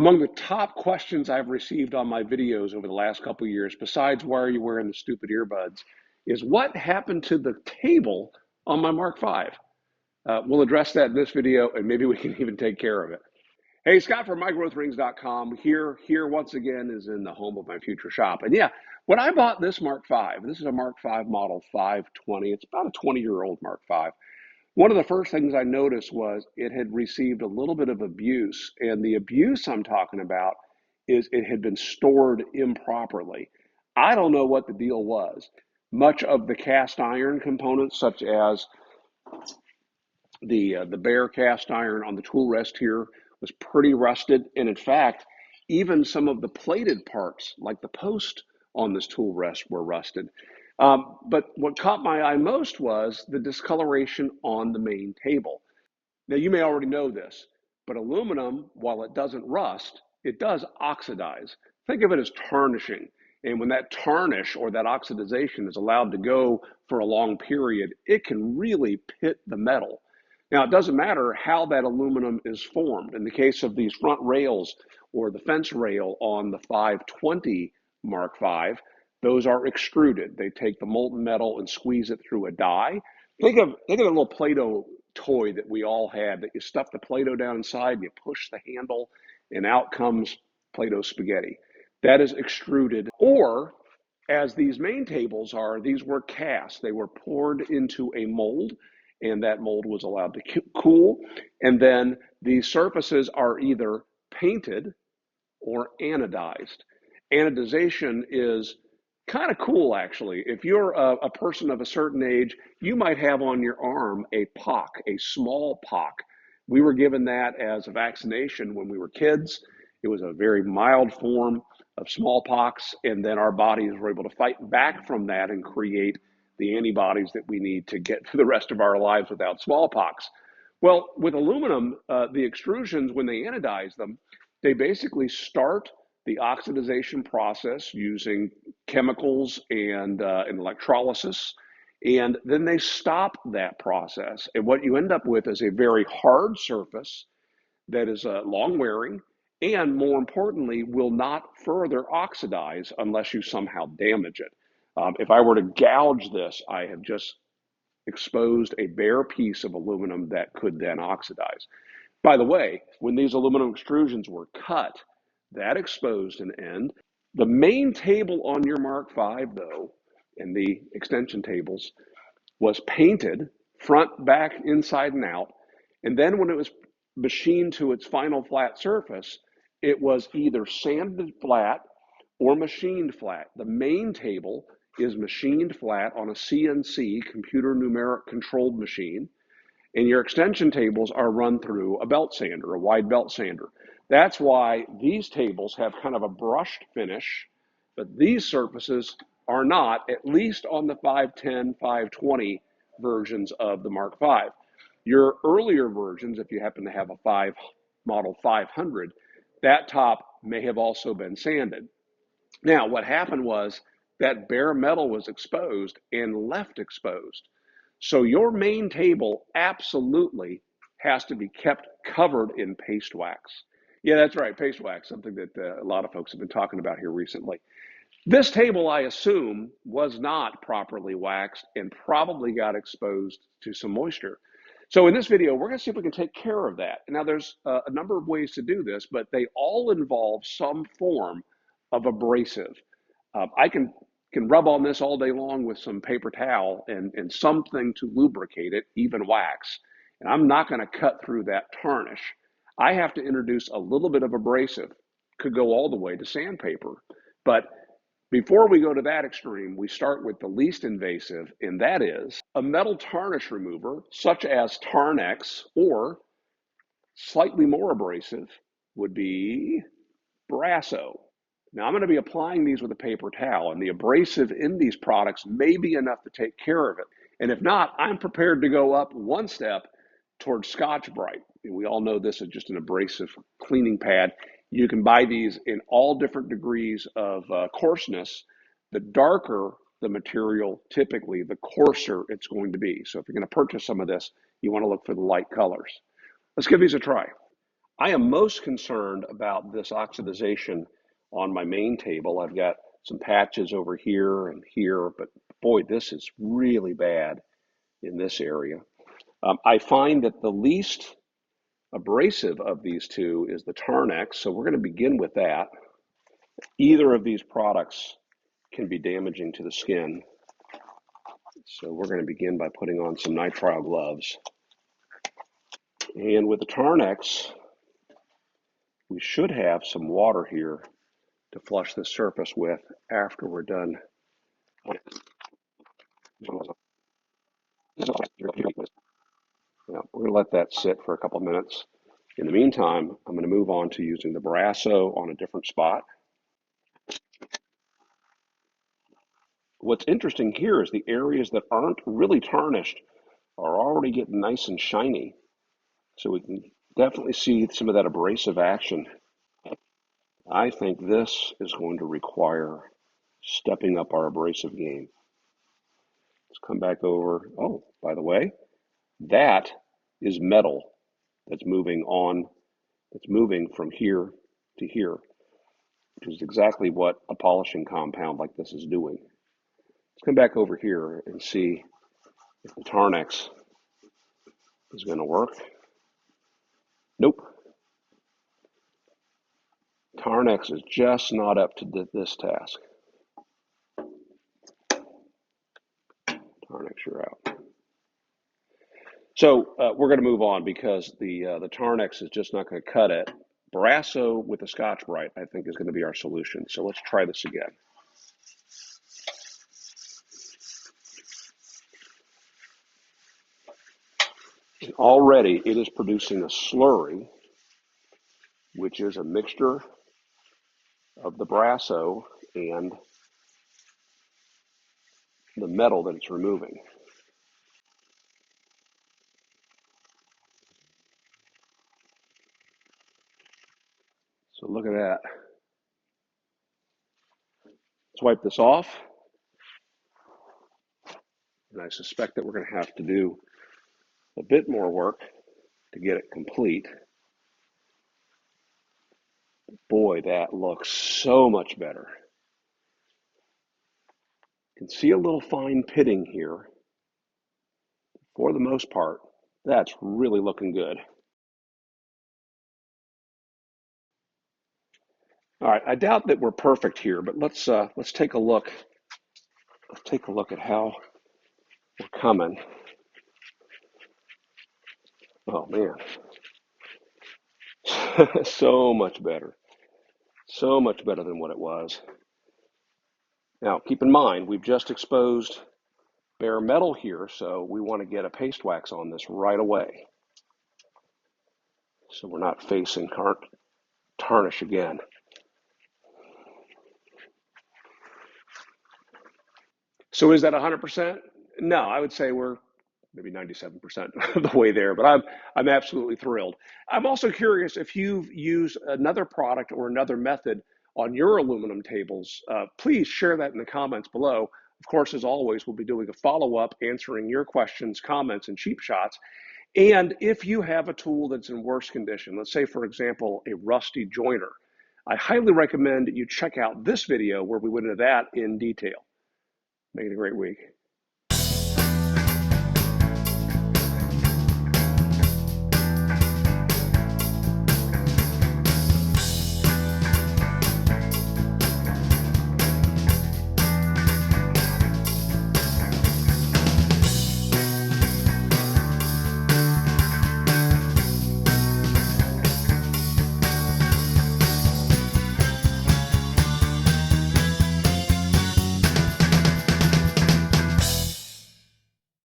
Among the top questions I've received on my videos over the last couple of years, besides why are you wearing the stupid earbuds, is what happened to the table on my Mark V? We'll address that in this video, and maybe we can even take care of it. Hey, Scott from MyGrowthRings.com here once again is in the home of my future shop. And yeah, when I bought this Mark V, this is a Mark V model 520. It's about a 20-year-old Mark V. One of the first things I noticed was it had received a little bit of abuse, and the abuse I'm talking about is it had been stored improperly. I don't know what the deal was. Much of the cast iron components, such as the bare cast iron on the tool rest here, was pretty rusted, and in fact, even some of the plated parts, like the post on this tool rest, were rusted. But what caught my eye most was the discoloration on the main table. Now, you may already know this, but aluminum, while it doesn't rust, it does oxidize. Think of it as tarnishing. And when that tarnish or that oxidization is allowed to go for a long period, it can really pit the metal. Now, it doesn't matter how that aluminum is formed. In the case of these front rails or the fence rail on the 520 Mark V, those are extruded. They take the molten metal and squeeze it through a die. Think of a little Play-Doh toy that we all had, that you stuff the Play-Doh down inside and you push the handle and out comes Play-Doh spaghetti. That is extruded. Or, as these main tables are, these were cast. They were poured into a mold, and that mold was allowed to cool. And then these surfaces are either painted or anodized. Anodization is kind of cool, actually. If you're a person of a certain age, you might have on your arm a pock, a small pock. We were given that as a vaccination when we were kids. It was a very mild form of smallpox, and then our bodies were able to fight back from that and create the antibodies that we need to get through the rest of our lives without smallpox. Well, with aluminum, the extrusions, when they anodize them, they basically start the oxidization process using chemicals and electrolysis, and then they stop that process. And what you end up with is a very hard surface that is long wearing, and more importantly, will not further oxidize unless you somehow damage it. If I were to gouge this, I have just exposed a bare piece of aluminum that could then oxidize. By the way, when these aluminum extrusions were cut, that exposed an end. The main table on your Mark V, though, and the extension tables, was painted front, back, inside, and out. And then when it was machined to its final flat surface, it was either sanded flat or machined flat. The main table is machined flat on a CNC, computer numeric controlled machine, and your extension tables are run through a belt sander, a wide belt sander. That's why these tables have kind of a brushed finish, but these surfaces are not, at least on the 510, 520 versions of the Mark V. Your earlier versions, if you happen to have a model 500, that top may have also been sanded. Now, what happened was that bare metal was exposed and left exposed. So your main table absolutely has to be kept covered in paste wax. Yeah, that's right, paste wax, something that a lot of folks have been talking about here recently. This table, I assume, was not properly waxed and probably got exposed to some moisture. So in this video, we're going to see if we can take care of that. Now, there's a number of ways to do this, but they all involve some form of abrasive. I can rub on this all day long with some paper towel and something to lubricate it, even wax. And I'm not going to cut through that tarnish. I have to introduce a little bit of abrasive. Could go all the way to sandpaper. But before we go to that extreme, we start with the least invasive, and that is a metal tarnish remover, such as Tarnex, or slightly more abrasive would be Brasso. Now, I'm going to be applying these with a paper towel, and the abrasive in these products may be enough to take care of it. And if not, I'm prepared to go up one step towards ScotchBrite. We all know this is just an abrasive cleaning pad. You can buy these in all different degrees of coarseness. The darker the material, typically, the coarser it's going to be. So if you're going to purchase some of this, you want to look for the light colors. Let's give these a try. I am most concerned about this oxidization on my main table. I've got some patches over here and here, but boy, this is really bad in this area. I find that the least abrasive of these two is the Tarnex, so we're going to begin with that. Either of these products can be damaging to the skin, so we're going to begin by putting on some nitrile gloves. And with the Tarnex, we should have some water here to flush the surface with after we're done. Now, we're going to let that sit for a couple minutes. In the meantime, I'm going to move on to using the Brasso on a different spot. What's interesting here is the areas that aren't really tarnished are already getting nice and shiny. So we can definitely see some of that abrasive action. I think this is going to require stepping up our abrasive game. Let's come back over. Oh, by the way, that is metal that's moving on, that's moving from here to here, which is exactly what a polishing compound like this is doing. Let's come back over here and see if the Tarnex is going to work. Nope. Tarnex is just not up to this task. Tarnex, you're out. So we're going to move on because the Tarnex is just not going to cut it. Brasso with the ScotchBrite, I think, is going to be our solution. So let's try this again. And already it is producing a slurry, which is a mixture of the Brasso and the metal that it's removing. So look at that. Let's wipe this off. And I suspect that we're going to have to do a bit more work to get it complete. Boy, that looks so much better. You can see a little fine pitting here. For the most part, that's really looking good. All right, I doubt that we're perfect here, but let's take a look. Let's take a look at how we're coming. Oh man, so much better. So much better than what it was. Now, keep in mind, we've just exposed bare metal here, so we want to get a paste wax on this right away, so we're not facing tarnish again. So is that 100%? No, I would say we're maybe 97% of the way there, but I'm absolutely thrilled. I'm also curious if you've used another product or another method on your aluminum tables. Please share that in the comments below. Of course, as always, we'll be doing a follow-up answering your questions, comments, and cheap shots. And if you have a tool that's in worse condition, let's say, for example, a rusty joiner, I highly recommend you check out this video where we went into that in detail. Make it a great week.